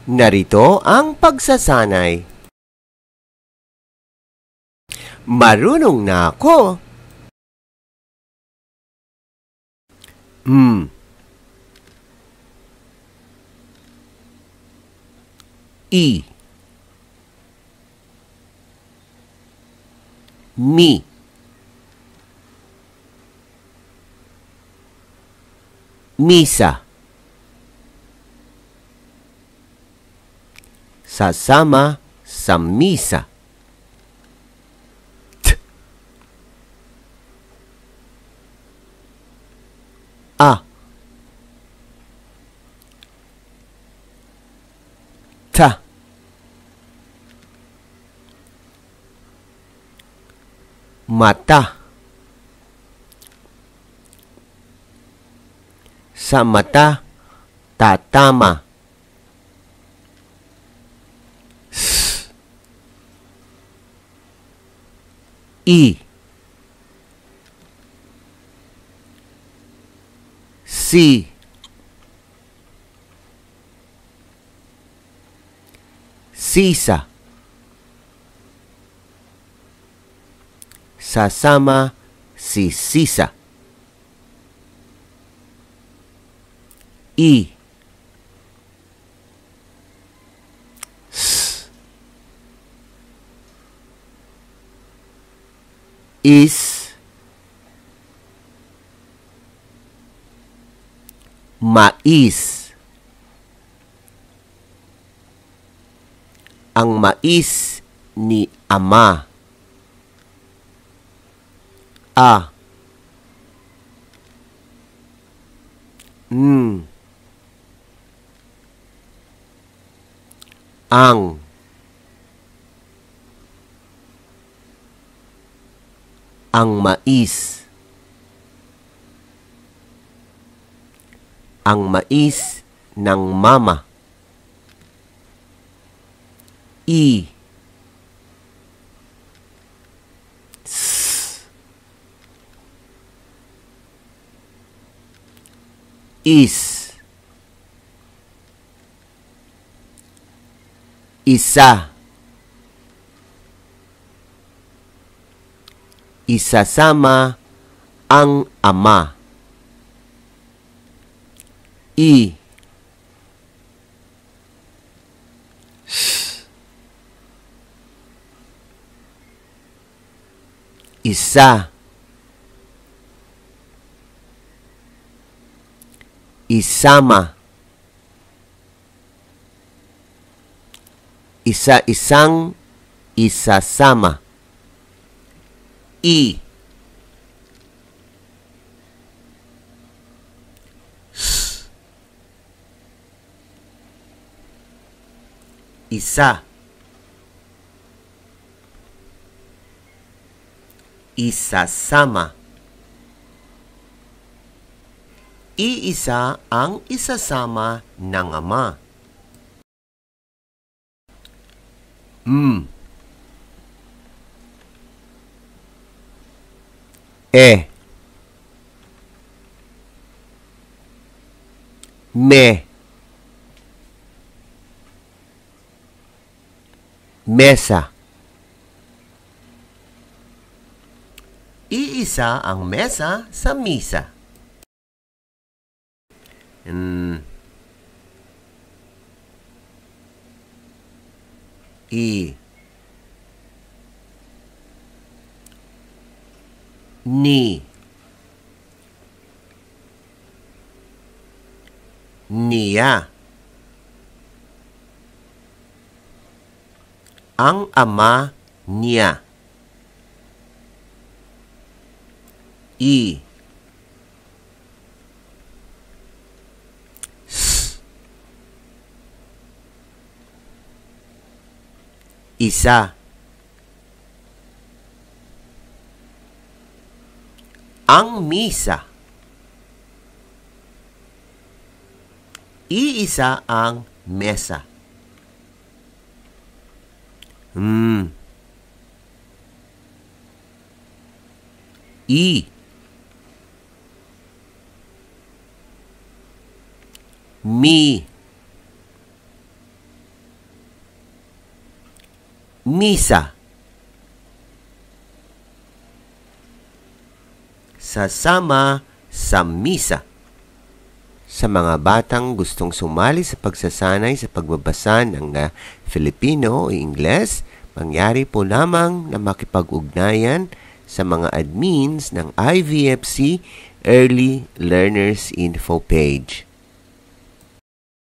Narito ang pagsasanay. Marunong na ako. I. Mi. Misa. Sasama sa misa. T. A. Ta. Mata. Sa mata, tatama. S. I. Si. Sisa. Sasama si Sisa. I. S. Is. Mais. Ang mais ni Ama. A. Ang. Ang mais. Ang mais ng mama. I. S. Is. Isa. Isasama ang ama. I. S. Isa. Isama. Isa-isang isasama. I. S. Isa. Isasama. Iisa ang isasama ng ama. E. Me. Mesa. Iisa ang mesa sa misa. I. Ni. Niya. Ang ama niya. I. S. Isa. Ang misa. Iisa ang mesa. I. Mi. Misa. Sasama sa misa. Sa mga batang gustong sumali sa pagsasanay sa pagbabasa ng Filipino o Ingles, mangyari po lamang na makipag-ugnayan sa mga admins ng IVFC Early Learners Info page.